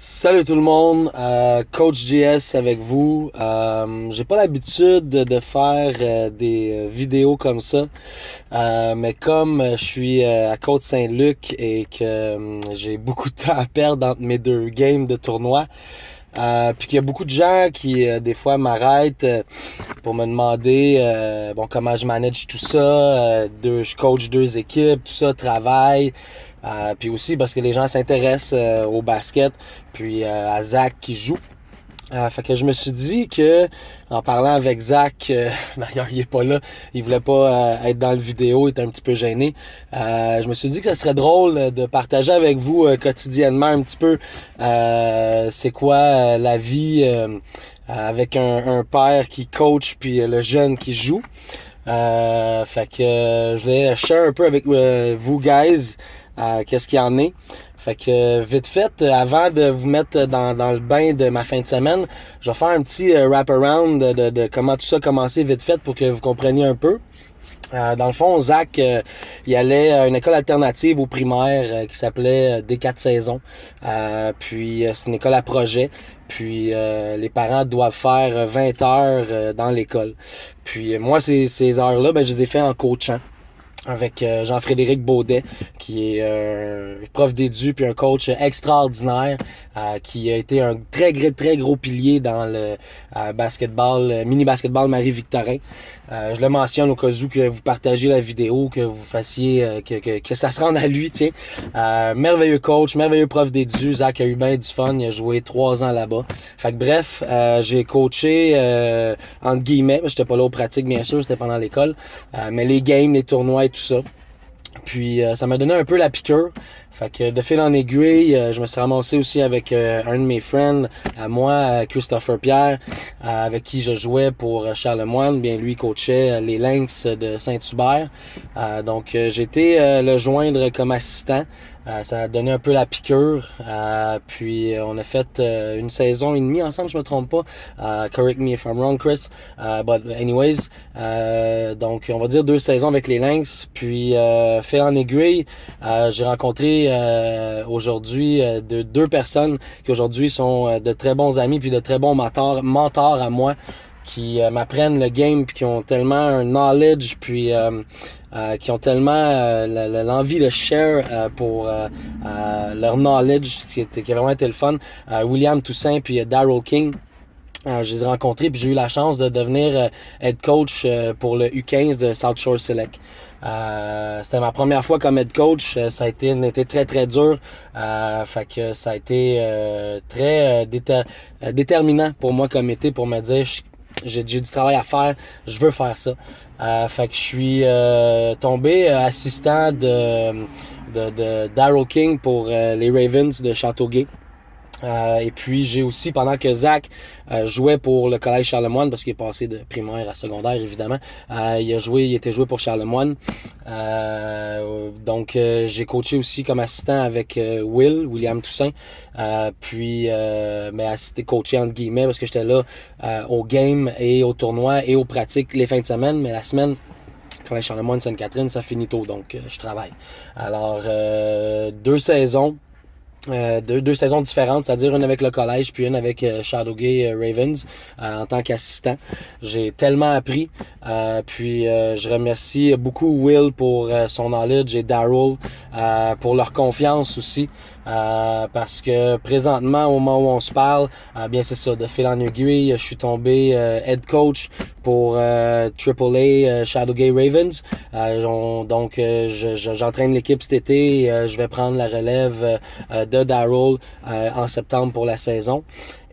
Salut tout le monde, Coach JS avec vous. J'ai pas l'habitude de faire des vidéos comme ça, mais comme je suis à Côte-Saint-Luc et que j'ai beaucoup de temps à perdre entre mes deux games de tournoi, puis qu'il y a beaucoup de gens qui des fois m'arrêtent pour me demander comment je manage tout ça, je coach deux équipes, tout ça, travail. Puis aussi parce que les gens s'intéressent au basket, puis à Zach qui joue. Fait que je me suis dit que, en parlant avec Zach, d'ailleurs il est pas là, il voulait pas être dans le vidéo, il était un petit peu gêné. Je me suis dit que ça serait drôle de partager avec vous quotidiennement un petit peu c'est quoi la vie avec un père qui coach puis le jeune qui joue. Fait que je voulais share un peu avec vous guys qu'est-ce qu'il y en est. Fait que vite fait, avant de vous mettre dans le bain de ma fin de semaine, je vais faire un petit wrap-around de comment tout ça a commencé vite fait pour que vous compreniez un peu. Dans le fond, Zach, il allait à une école alternative au primaire qui s'appelait D4 Saisons. Puis c'est une école à projet. Puis les parents doivent faire 20 heures dans l'école. Puis moi, ces heures-là, je les ai fait en coachant avec Jean-Frédéric Baudet, qui est prof d'édu puis un coach extraordinaire, qui a été un très gros pilier dans le mini-basketball Marie-Victorin. Je le mentionne au cas où que vous partagez la vidéo, que vous fassiez, que ça se rende à lui, tiens. Merveilleux coach, merveilleux prof d'édu. Zach a eu bien du fun, il a joué 3 ans là-bas. Fait que bref, j'ai coaché, entre guillemets, parce que j'étais pas là aux pratiques, bien sûr, c'était pendant l'école, mais les games, les tournois et tout ça. Puis ça m'a donné un peu la piqûre. Fait que de fil en aiguille, je me suis ramassé aussi avec un de mes friends, à moi, Christopher Pierre, avec qui je jouais pour Charlemagne. Bien, lui coachait les Lynx de Saint-Hubert. Donc j'ai été le joindre comme assistant. Ça a donné un peu la piqûre. Puis on a fait une saison et demie ensemble, je me trompe pas. Correct me if I'm wrong, Chris. But anyways, donc on va dire 2 saisons avec les Lynx. Puis fil en aiguille, j'ai rencontré aujourd'hui de 2 personnes qui aujourd'hui sont de très bons amis puis de très bons mentors à moi, qui m'apprennent le game puis qui ont tellement un knowledge puis qui ont tellement l'envie de share pour leur knowledge qui a vraiment été le fun. William Toussaint puis Daryl King. Je les ai rencontrés puis j'ai eu la chance de devenir head coach pour le U15 de South Shore Select. C'était ma première fois comme head coach. Ça a été très dur. Fait que ça a été très déterminant pour moi comme été, pour me dire j'ai du travail à faire, je veux faire ça. Fait que je suis tombé assistant de Daryl King pour les Ravens de Châteauguay. Et puis j'ai aussi, pendant que Zach jouait pour le collège Charlemagne, parce qu'il est passé de primaire à secondaire évidemment, il était joué pour Charlemagne. Donc j'ai coaché aussi comme assistant avec William Toussaint, puis assisté coaché entre guillemets parce que j'étais là au game et au tournoi et aux pratiques les fins de semaine, mais la semaine collège Charlemagne Sainte-Catherine ça finit tôt, donc je travaille. Alors 2 saisons. Deux saisons différentes, c'est-à-dire une avec le collège puis une avec Châteauguay Ravens en tant qu'assistant. J'ai tellement appris. Puis je remercie beaucoup Will pour son knowledge et Daryl pour leur confiance aussi. Parce que présentement, au moment où on se parle, bien c'est ça, de fil en aiguille, je suis tombé head coach pour AAA Châteauguay Ravens. Donc j'entraîne l'équipe cet été. Je vais prendre la relève de Daryl en septembre pour la saison.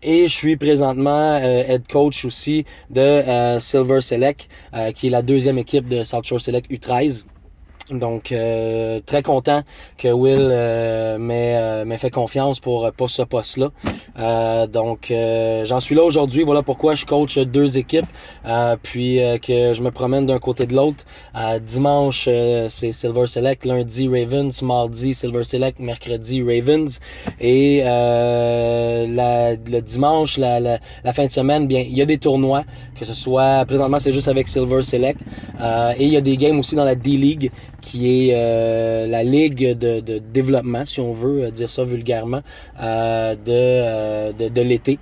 Et je suis présentement head coach aussi de Silver Select, qui est la 2e équipe de South Shore Select U13. Donc très content que Will m'ait fait confiance pour ce poste-là. Donc j'en suis là aujourd'hui. Voilà pourquoi je coach 2 équipes. Puis que je me promène d'un côté de l'autre. Dimanche c'est Silver Select, lundi Ravens, mardi Silver Select, mercredi Ravens. Et le dimanche, la fin de semaine, bien il y a des tournois, que ce soit présentement c'est juste avec Silver Select. Et il y a des games aussi dans la D-League qui est la ligue de développement, si on veut dire ça vulgairement, de l'été.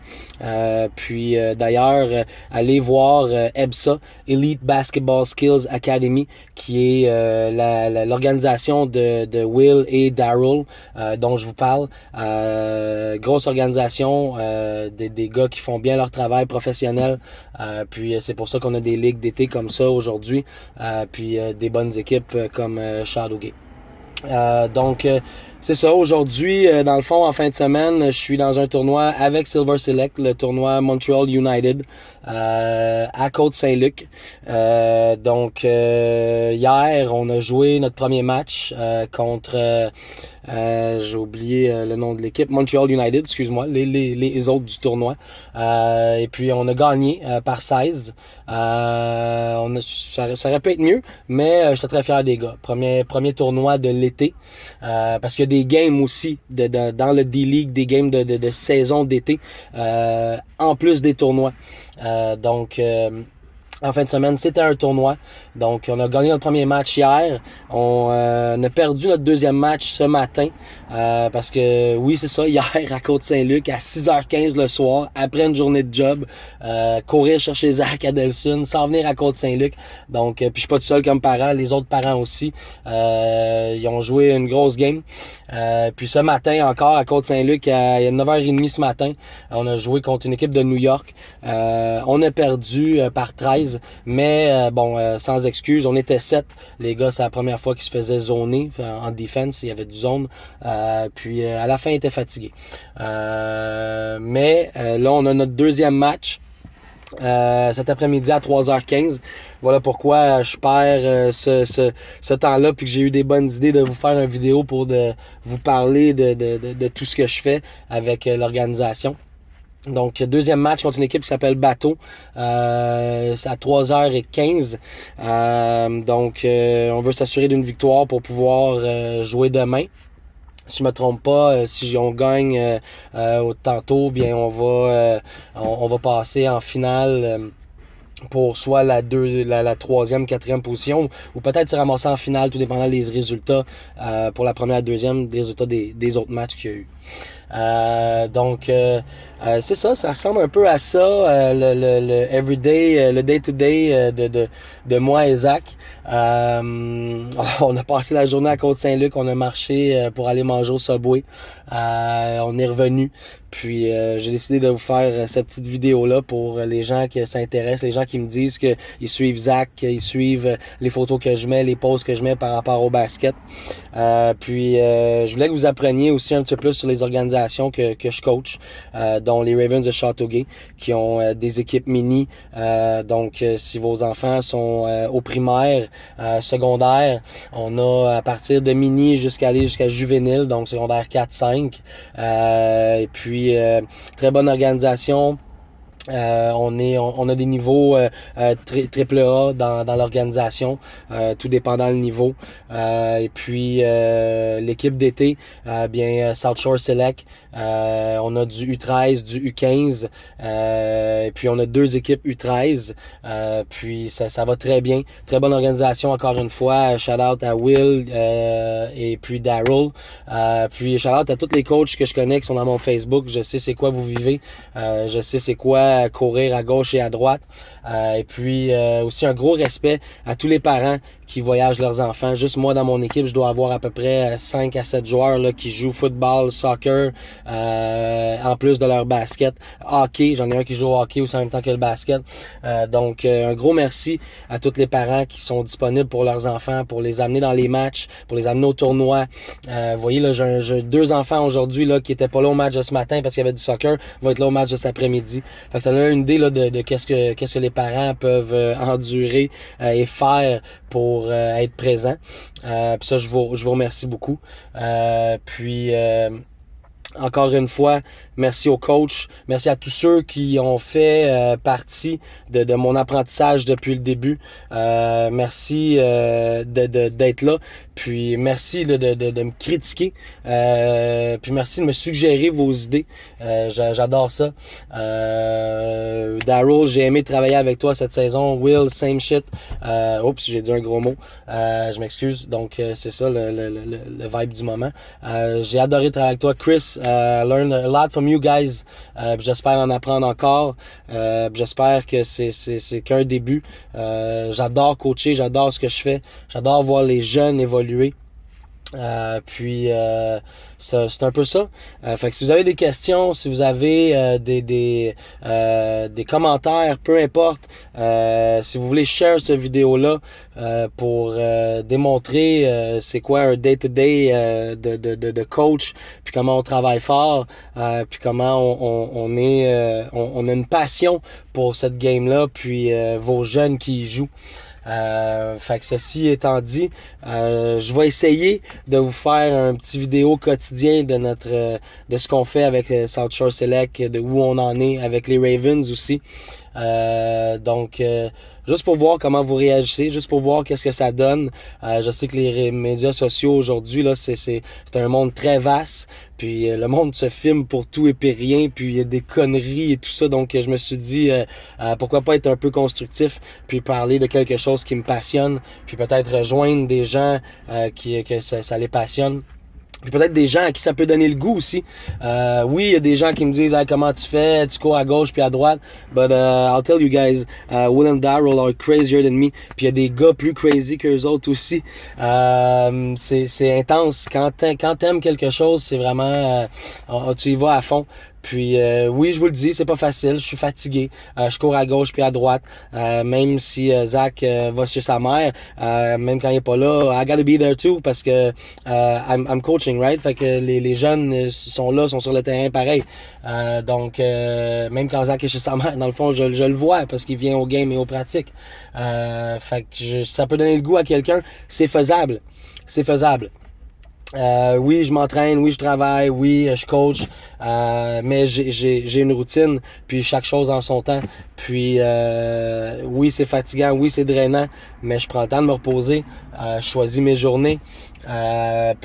Puis d'ailleurs, allez voir EBSA, Elite Basketball Skills Academy, qui est l'organisation de Will et Daryl, dont je vous parle. Grosse organisation, des gars qui font bien leur travail professionnel. Puis c'est pour ça qu'on a des ligues d'été comme ça aujourd'hui. Puis des bonnes équipes comme Shadowgate. Donc c'est ça, aujourd'hui, dans le fond, en fin de semaine, je suis dans un tournoi avec Silver Select, le tournoi Montreal United, à Côte-Saint-Luc. Donc, hier, on a joué notre premier match contre, j'ai oublié le nom de l'équipe, Montreal United, excuse-moi, les autres du tournoi. Et puis, on a gagné par 16. Ça aurait pu être mieux, mais j'étais très fier des gars. Premier tournoi de l'été, parce que des games aussi dans le D-League, des games de saison d'été, en plus des tournois. Donc, en fin de semaine, c'était un tournoi. Donc, on a gagné notre premier match hier. On a perdu notre deuxième match ce matin. Parce que, oui, c'est ça, hier à Côte-Saint-Luc, à 6h15 le soir, après une journée de job, courir chercher Zach à Delson, s'en venir à Côte-Saint-Luc. Donc, puis je suis pas tout seul comme parent, les autres parents aussi. Ils ont joué une grosse game. Puis ce matin encore, à Côte-Saint-Luc, à 9h30 ce matin, on a joué contre une équipe de New York. On a perdu par 13. Mais sans excuse, on était 7. Les gars, c'est la première fois qu'ils se faisaient zoner en défense. Il y avait du zone. Puis à la fin, ils étaient fatigués. Mais là, on a notre deuxième match. Cet après-midi à 3h15. Voilà pourquoi je perds ce temps-là, puis que j'ai eu des bonnes idées de vous faire une vidéo pour vous parler de tout ce que je fais avec l'organisation. Donc, deuxième match contre une équipe qui s'appelle Bateau. C'est à 3h15. Donc, on veut s'assurer d'une victoire pour pouvoir jouer demain. Si je me trompe pas, si on gagne tantôt, bien on va passer en finale pour soit la troisième, quatrième position, ou peut-être se ramasser en finale, tout dépendant des résultats pour la première, deuxième, des résultats des autres matchs qu'il y a eu. Donc c'est ça ressemble un peu à ça, le everyday, le day-to-day de moi et Zach. On a passé la journée à Côte-Saint-Luc, on a marché pour aller manger au Subway. On est revenu. Puis j'ai décidé de vous faire cette petite vidéo-là pour les gens qui s'intéressent, les gens qui me disent qu'ils suivent Zach, qu'ils suivent les photos que je mets, les posts que je mets par rapport au basket. Puis je voulais que vous appreniez aussi un petit peu plus sur les organisations que je coach, dont les Ravens de Châteauguay, qui ont des équipes mini. Donc si vos enfants sont au primaire, secondaire, on a à partir de mini jusqu'à juvénile, donc secondaire 4-5. Et puis très bonne organisation. On a des niveaux triple A dans l'organisation, tout dépendant le niveau. Et puis l'équipe d'été, South Shore Select, on a du U13, du U15, et puis on a 2 équipes U13. Puis ça va très bien, très bonne organisation encore une fois. Shout out à Will et puis Daryl. Puis shout out à tous les coachs que je connais qui sont dans mon Facebook. Je sais c'est quoi vous vivez, je sais c'est quoi courir à gauche et à droite. Et puis aussi un gros respect à tous les parents qui voyagent leurs enfants. Juste moi, dans mon équipe, je dois avoir à peu près 5 à 7 joueurs là, qui jouent football, soccer, en plus de leur basket. Hockey, j'en ai un qui joue au hockey aussi en même temps que le basket. Donc, un gros merci à tous les parents qui sont disponibles pour leurs enfants, pour les amener dans les matchs, pour les amener au tournoi. Vous voyez, là, j'ai 2 enfants aujourd'hui là qui étaient pas là au match de ce matin parce qu'il y avait du soccer, vont être là au match de cet après-midi. Fait que ça donne une idée là, de qu'est-ce que les parents peuvent endurer et faire pour être présents. Puis ça, je vous remercie beaucoup. Puis Encore une fois, merci au coach, merci à tous ceux qui ont fait partie de mon apprentissage depuis le début. Merci d'être là, puis merci de me critiquer, puis merci de me suggérer vos idées. J'adore ça. Daryl, j'ai aimé travailler avec toi cette saison. Will, same shit. Oups, j'ai dit un gros mot. Je m'excuse. Donc c'est ça le vibe du moment. J'ai adoré travailler avec toi, Chris. Learn a lot from you guys. J'espère en apprendre encore. J'espère que c'est qu'un début. J'adore coacher, j'adore ce que je fais. J'adore voir les jeunes évoluer. C'est un peu ça. Fait que si vous avez des questions, si vous avez des commentaires, peu importe, si vous voulez share cette vidéo-là pour démontrer c'est quoi un day-to-day de coach, puis comment on travaille fort, puis comment on a une passion pour cette game-là, puis vos jeunes qui y jouent. Fait que ceci étant dit, je vais essayer de vous faire un petit vidéo quotidien de ce qu'on fait avec South Shore Select, de où on en est avec les Ravens aussi. Donc juste pour voir comment vous réagissez, juste pour voir qu'est-ce que ça donne. Je sais que les médias sociaux aujourd'hui là, c'est un monde très vaste. Puis le monde se filme pour tout et puis rien, puis il y a des conneries et tout ça. Donc je me suis dit pourquoi pas être un peu constructif, puis parler de quelque chose qui me passionne, puis peut-être rejoindre des gens que ça les passionne. Puis peut-être des gens à qui ça peut donner le goût aussi. Oui, il y a des gens qui me disent hey, comment tu fais, tu cours à gauche puis à droite. But I'll tell you guys, Will and Daryl are crazier than me. Puis il y a des gars plus crazy qu'eux autres aussi. C'est intense. Quand t'aimes quelque chose, c'est vraiment tu y vas à fond. Puis oui, je vous le dis, c'est pas facile, je suis fatigué, je cours à gauche puis à droite, même si Zach va chez sa mère, même quand il est pas là, I gotta be there too parce que I'm coaching, right? Fait que les jeunes sont là, sont sur le terrain pareil. Donc même quand Zach est chez sa mère, dans le fond, je le vois parce qu'il vient au game et aux pratiques. Fait que ça peut donner le goût à quelqu'un, c'est faisable. C'est faisable. Oui, je m'entraîne, oui, je travaille, oui, je coach, mais j'ai une routine, puis chaque chose en son temps. Puis oui, c'est fatigant, oui, c'est drainant, mais je prends le temps de me reposer, je choisis mes journées. Quand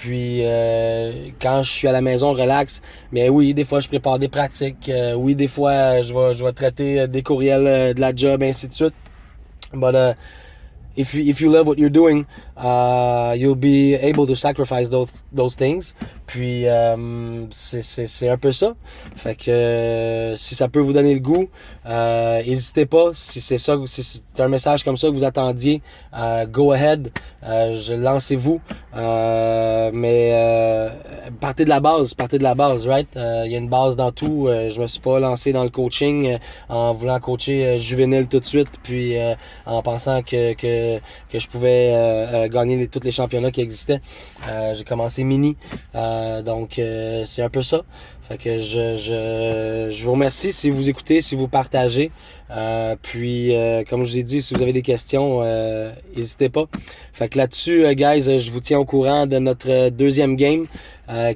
je suis à la maison, relax. Mais oui, des fois, je prépare des pratiques. Oui, des fois, je vais traiter des courriels de la job, ainsi de suite. But if you love what you're doing, you'll be able to sacrifice those things. Puis c'est un peu ça. Fait que si ça peut vous donner le goût, n'hésitez pas. Si c'est un message comme ça que vous attendiez, go ahead, lancez-vous. Mais partez de la base, right? Il y a une base dans tout. Je me suis pas lancé dans le coaching en voulant coacher juvénile tout de suite, puis en pensant que je pouvais gagner tous les championnats qui existaient. J'ai commencé mini, donc c'est un peu ça. Fait que je vous remercie si vous écoutez, si vous partagez. Comme je vous ai dit, si vous avez des questions, n'hésitez pas. Fait que là-dessus, guys, je vous tiens au courant de notre deuxième game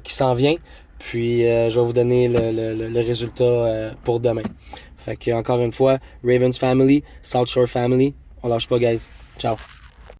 qui s'en vient. Puis je vais vous donner le résultat pour demain. Fait que encore une fois, Ravens Family, South Shore Family, on lâche pas, guys. Ciao.